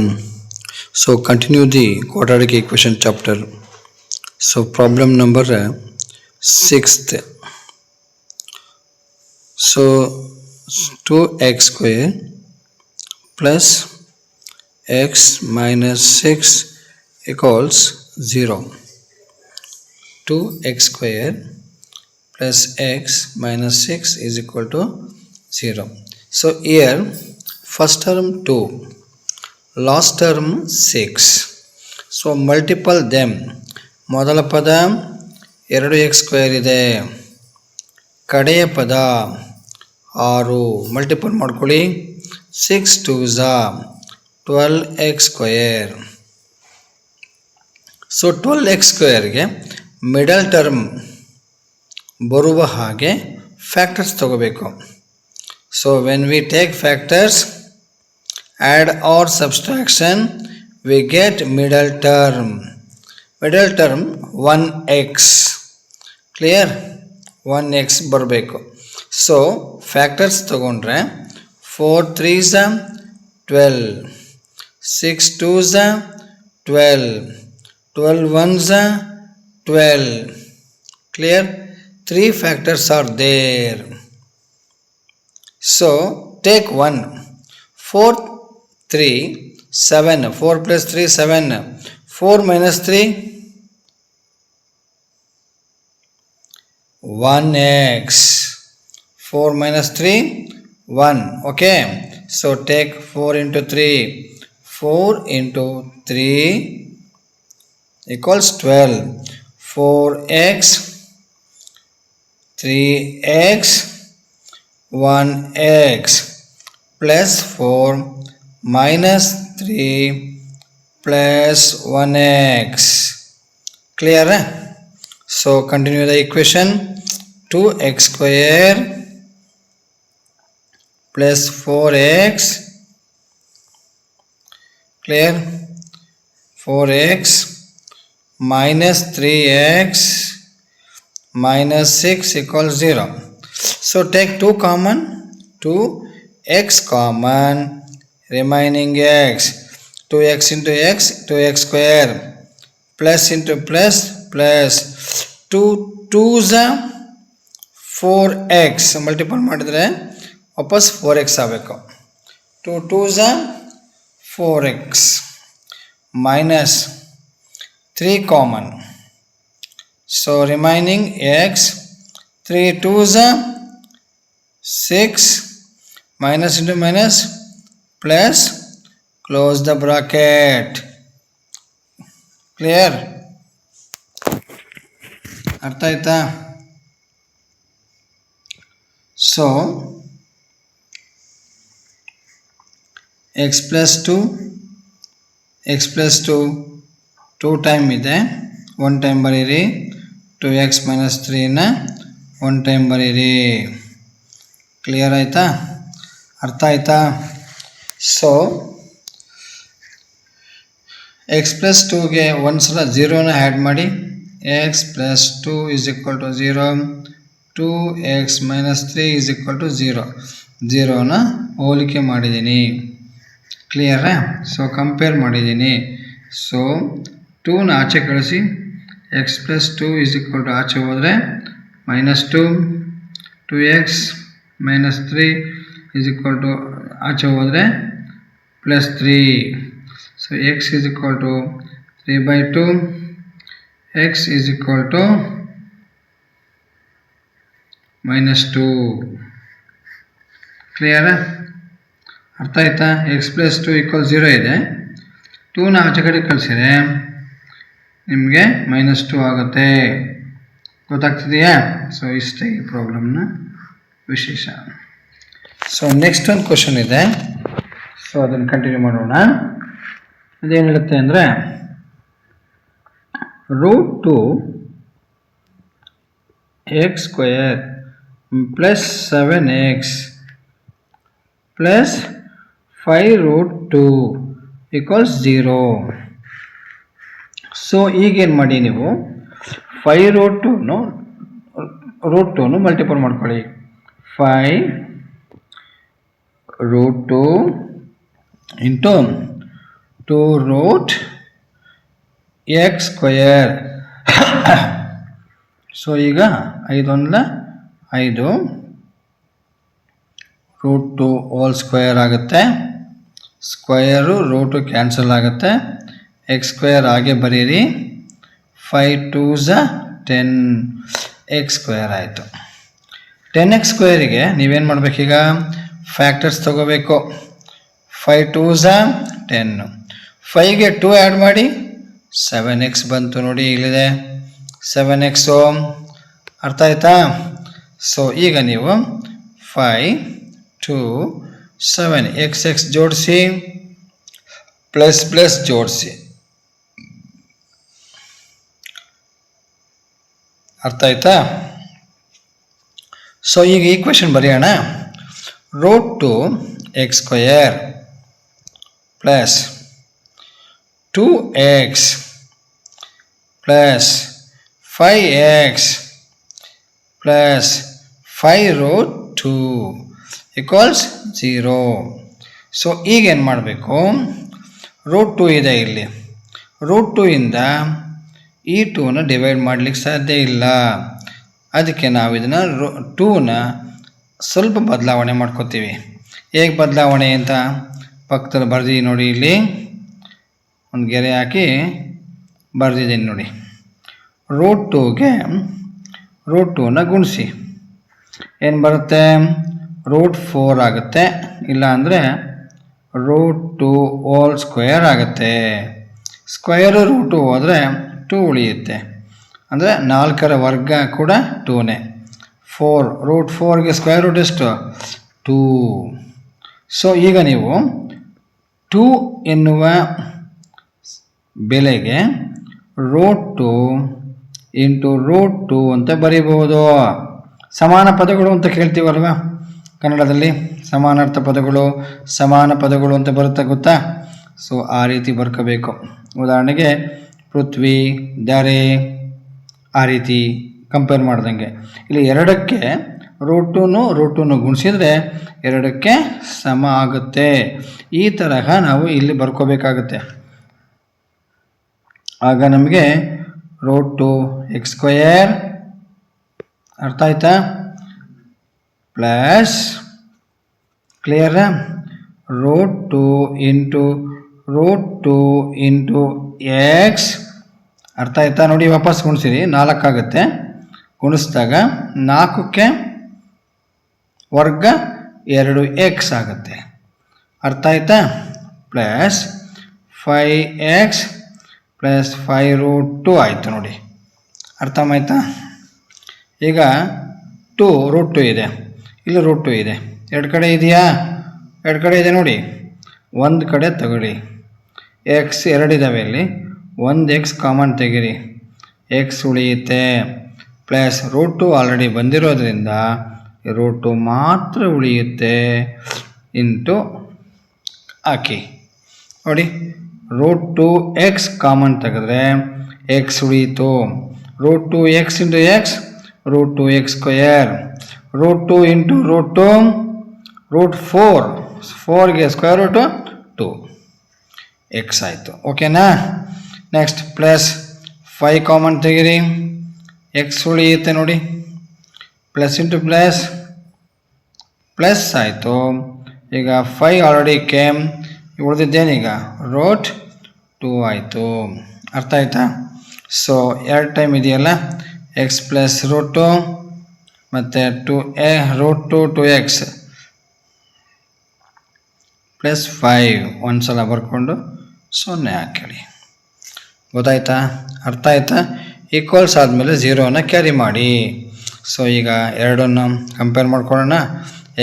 everyone. So continue the quadratic equation chapter. So problem number sixth. So 2x square plus x minus 6 equals 0. 2x square plus x minus 6 is equal to 0. So here first term 2, last term 6. So multiple them. ಮೊದಲ ಪದ 2x square ಇದೆ, ಕಡೆಯ ಪದ 6, multiple ಮಾಡ್ಕೊಳ್ಳಿ. 6 2s 12x square. So 12x ಸ್ಕ್ವೇರ್ಗೆ middle term ಬರುವ ಹಾಗೆ factors ತಗೋಬೇಕು. So when we take factors, add or subtraction, we get middle term. Middle term 1x. Clear? 1x ಬರಬೇಕು. ಸೊ ಫ್ಯಾಕ್ಟರ್ಸ್ ತಗೊಂಡ್ರೆ 4 3s 12, 6 2s 12, 12 1s 12. Clear? 3 factors are there. So take 1. 4 3 7. 4 plus 3 7. 4 minus 3 1x. 4 minus 3 1. Okay, so take 4 into 3. 4 into 3 equals 12. 4x 3x 1x plus 4 minus 3 plus 1x. Clear? So continue the equation. 2x square plus 4x. Clear? 4x minus 3x minus 6 equals 0. So take 2 common. 2x common, remaining x. 2x into x, 2x square, plus into plus, plus 2 2s 4x. Multiple ಮಾಡಿದ್ರೆ ವಾಪಸ್ 4x ಆಗಬೇಕು. 2 2s 4x minus 3 common. So remaining x. 3 2s 6 minus into minus plus, close the bracket. Clear? ಅರ್ಥ ಆಯ್ತಾ? So x plus 2, x plus 2 2 time ಇದೆ, 1 time ಬರೀರಿ. 2x minus 3ನ 1 time ಬರೀರಿ. Clear ಆಯ್ತಾ? ಅರ್ಥ ಆಯ್ತಾ? ಸೊ ಎಕ್ಸ್ ಪ್ಲಸ್ 2ಗೆ ಒಂದ್ಸಲ 0ನ ಆ್ಯಡ್ ಮಾಡಿ. X plus 2 is equal to 0. 2x minus 3 is equal to 0. 0ನ ಹೋಲಿಕೆ ಮಾಡಿದ್ದೀನಿ. ಕ್ಲಿಯರಾ? ಸೊ ಕಂಪೇರ್ ಮಾಡಿದ್ದೀನಿ. ಸೊ 2ನ ಆಚೆ ಕಳಿಸಿ. X plus 2 is equal to ಆಚೆ ಹೋದರೆ minus 2. 2x minus 3 is equal to ಆಚೆ ಹೋದರೆ plus 3. So x is equal to 3/2. x is equal to minus 2. ಕ್ಲಿಯರಾ? ಅರ್ಥ ಆಯ್ತಾ? x ಪ್ಲಸ್ 2 ಈಕ್ವಲ್ 0 ಇದೆ. 2ನ ಆಚೆ ಕಡೆ ಕಳಿಸಿದ್ರೆ ನಿಮಗೆ ಮೈನಸ್ 2 ಆಗುತ್ತೆ. ಗೊತ್ತಾಗ್ತಿದೆಯಾ? ಸೊ ಇಷ್ಟೇ ಈ ಪ್ರಾಬ್ಲಮ್ನ ವಿಶೇಷ. ಸೊ ನೆಕ್ಸ್ಟ್ ಒಂದು ಕ್ವಶನ್ ಇದೆ. ಸೊ ಅದನ್ನು ಕಂಟಿನ್ಯೂ ಮಾಡೋಣ. ಅದೇನು ಹೇಳುತ್ತೆ ಅಂದರೆ √2 x square plus 7x plus 5√2 equals 0. So ಈಗೇನು ಮಾಡಿ, ನೀವು 5√2ನು ಮಲ್ಟಿಪಲ್ ಮಾಡ್ಕೊಳ್ಳಿ. 5√2 into 2 root x square. So ಈಗ 5 5 ರೂಟ್ 2 ಹೋಲ್ ಸ್ಕ್ವಯರ್ ಆಗುತ್ತೆ. ಸ್ಕ್ವಯರು ರೂಟು ಕ್ಯಾನ್ಸಲ್ ಆಗುತ್ತೆ. ಎಕ್ಸ್ ಸ್ಕ್ವಯರ್ ಹಾಗೆ ಬರೀರಿ. 5 2s 10 ಎಕ್ಸ್ ಸ್ಕ್ವಯರ್ ಆಯಿತು. 10x ಸ್ಕ್ವೇರಿಗೆ ನೀವೇನು ಮಾಡಬೇಕೀಗ? ಫ್ಯಾಕ್ಟರ್ಸ್ ತಗೋಬೇಕು. 5 2s 10. 5ಗೆ 2 ಆ್ಯಡ್ ಮಾಡಿ 7x ಬಂತು ನೋಡಿ, ಇಲ್ಲಿದೆ 7x. ಅರ್ಥ ಆಯ್ತಾ? ಸೊ ಈಗ ನೀವು 5 2 7 x ಜೋಡಿಸಿ ಪ್ಲಸ್ ಪ್ಲಸ್ ಜೋಡಿಸಿ. ಅರ್ಥ ಆಯ್ತಾ? ಸೊ ಈಗ ಈಕ್ವೇಷನ್ ಬರೆಯೋಣ. Root 2 x square plus 2x plus 5x plus 5 root 2 equals 0. So ಈಗೇನು ಮಾಡಬೇಕು? ರೂಟ್ 2 ಇದೆ ಇಲ್ಲಿ. ರೂಟ್ 2 ಇಂದ ಈ 2ನ ಡಿವೈಡ್ ಮಾಡಲಿಕ್ಕೆ ಸಾಧ್ಯ ಇಲ್ಲ. ಅದಕ್ಕೆ ನಾವು ಇದನ್ನು 2ನ ಸ್ವಲ್ಪ ಬದಲಾವಣೆ ಮಾಡ್ಕೋತೀವಿ. ಹೇಗೆ ಬದಲಾವಣೆ ಅಂತ ಪಕ್ಕದಲ್ಲಿ ಬರ್ದಿದ್ದೀನಿ ನೋಡಿ, ಇಲ್ಲಿ ಒಂದು ಗೆರೆ ಹಾಕಿ ಬರ್ದಿದ್ದೀನಿ ನೋಡಿ. ರೂಟ್ 2ಗೆ ರೂಟ್ 2ನ ಗುಣಿಸಿ ಏನು ಬರುತ್ತೆ? ರೂಟ್ 4 ಆಗುತ್ತೆ. ಇಲ್ಲ ಅಂದರೆ ರೂಟ್ 2 ಹೋಲ್ ಸ್ಕ್ವೇರ್ ಆಗುತ್ತೆ. ಸ್ಕ್ವೇರು ರೂಟು ಹೋದರೆ 2 ಉಳಿಯುತ್ತೆ. ಅಂದರೆ 4ರ ವರ್ಗ ಕೂಡ 2ನೇ. 4 ರೂಟ್ 4ಗೆ ಸ್ಕ್ವೇರ್ ರೂಟ್ ಎಷ್ಟು? 2. ಸೊ ಈಗ ನೀವು 2 ಎನ್ನುವ ಬೆಲೆಗೆ ರೂಟ್ 2 ಇಂಟು ರೂಟ್ 2 ಅಂತ ಬರೀಬಹುದು. ಸಮಾನ ಪದಗಳು ಅಂತ ಕೇಳ್ತೀವಲ್ವ ಕನ್ನಡದಲ್ಲಿ, ಸಮಾನಾರ್ಥ ಪದಗಳು, ಸಮಾನ ಪದಗಳು ಅಂತ ಬರುತ್ತೆ ಗೊತ್ತಾ? ಸೊ ಆ ರೀತಿ ಬರ್ಕೋಬೇಕು. ಉದಾಹರಣೆಗೆ ಪೃಥ್ವಿ, ದರೆ, ಆ ರೀತಿ ಕಂಪೇರ್ ಮಾಡ್ದಂಗೆ. ಇಲ್ಲಿ 2ಕ್ಕೆ ರೂಟ್ 2ನು ಗುಣಿಸಿದರೆ 2ಕ್ಕೆ ಸಮ ಆಗುತ್ತೆ. ಈ ತರಹ ನಾವು ಇಲ್ಲಿ ಬರ್ಕೋಬೇಕಾಗುತ್ತೆ. ಆಗ ನಮಗೆ ರೂಟ್ 2 ಎಕ್ಸ್ ಸ್ಕ್ವಯರ್, ಅರ್ಥ ಆಯ್ತಾ, plus clear root 2 into root 2 into x. ಅರ್ಥ ಆಯ್ತಾ? ನೋಡಿ ವಾಪಸ್ ಗುಣಿಸಿರಿ, 4 ಆಗುತ್ತೆ. ಗುಣಿಸಿದಾಗ 4ಕ್ಕೆ ವರ್ಗ 2x ಆಗುತ್ತೆ. ಅರ್ಥ ಆಯ್ತಾ? ಪ್ಲಸ್ 5x ಪ್ಲಸ್ 5 ರೂಟ್ 2 ಆಯಿತು ನೋಡಿ. ಅರ್ಥ ಆಯ್ತಾ? ಈಗ 2 ರೂಟ್ 2 ಇದೆ, ಇಲ್ಲಿ ರೂಟ್ 2 ಇದೆ. 2 ಕಡೆ ಇದೆಯಾ? 2 ಕಡೆ ಇದೆ ನೋಡಿ. ಒಂದು ಕಡೆ ತಗೊಳ್ಳಿ. ಎಕ್ಸ್ 2 ಇದ್ದಾವೆ ಇಲ್ಲಿ, 1x ಕಾಮನ್ ತೆಗಿರಿ, ಎಕ್ಸ್ ಉಳಿಯುತ್ತೆ. ಪ್ಲಸ್ ರೂಟ್ 2 ಆಲ್ರೆಡಿ ಬಂದಿರೋದ್ರಿಂದ ರೂಟ್ 2 ಮಾತ್ರ ಉಳಿಯುತ್ತೆ. ಇಂಟು ಹಾಕಿ ನೋಡಿ, ರೂಟ್ 2x ಕಾಮನ್ ತೆಗೆದ್ರೆ ಎಕ್ಸ್ ಉಳಿಯಿತು. Root 2x into x root 2x square. Root 2 into root 2 root 4ಗೆ ಸ್ಕ್ವೇರ್ ರೂಟು 2x ಆಯಿತು. ಓಕೆನಾ? ನೆಕ್ಸ್ಟ್ ಪ್ಲಸ್ 5 ಕಾಮನ್ ತೆಗಿರಿ, ಎಕ್ಸ್ ಉಳಿಯುತ್ತೆ ನೋಡಿ. ಪ್ಲಸ್ ಇಂಟು ಪ್ಲಸ್ ಪ್ಲಸ್ ಆಯಿತು. ಈಗ 5 ಆಲ್ರೆಡಿ ಕೇಮ್, ಉಳಿದಿದ್ದೇನೀಗ ರೂಟ್ 2 ಆಯಿತು. ಅರ್ಥ ಆಯ್ತಾ? ಸೊ 2 ಟೈಮ್ ಇದೆಯಲ್ಲ, ಎಕ್ಸ್ ಪ್ಲಸ್ ರೂಟ್ 2 ಮತ್ತು ರೂಟ್ 2 2x ಪ್ಲಸ್ 5 ಒಂದು ಸಲ ಬರ್ಕೊಂಡು 0 ಹಾಕಿ. ಗೊತ್ತಾಯ್ತಾ? ಅರ್ಥ ಆಯ್ತಾ? ಈಕ್ವಲ್ಸ್ ಆದಮೇಲೆ 0ನ ಕ್ಯಾರಿ ಮಾಡಿ. ಸೊ ಈಗ ಎರಡನ್ನು ಕಂಪೇರ್ ಮಾಡ್ಕೊಳ್ಳೋಣ.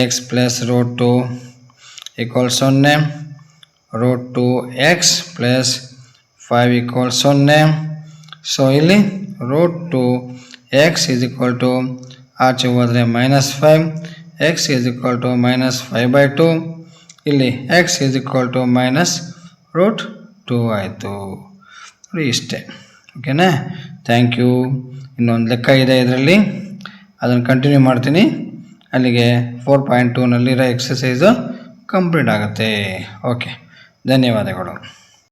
X plus root 2 equals 0, root 2x plus 5 equals 0. So ಇಲ್ಲಿ root 2x is equal to ಆಚೆ ಹೋದರೆ -5, x ಈಸ್ ಈಕ್ವಲ್ ಟು -5/2. ಇಲ್ಲಿ x is equal to root 2 ಆಯಿತು. ನೋಡಿ ಇಷ್ಟೇ. ಓಕೆನಾ? Thank you. ಇನ್ನೊಂದು ಲೆಕ್ಕ ಇದೆ ಇದರಲ್ಲಿ, ಅದನ್ನು ಕಂಟಿನ್ಯೂ ಮಾಡ್ತೀನಿ. ಅಲ್ಲಿಗೆ 4.2ನಲ್ಲಿರೋ ಎಕ್ಸಸೈಸು ಕಂಪ್ಲೀಟ್ ಆಗುತ್ತೆ. ಓಕೆ, ಧನ್ಯವಾದಗಳು.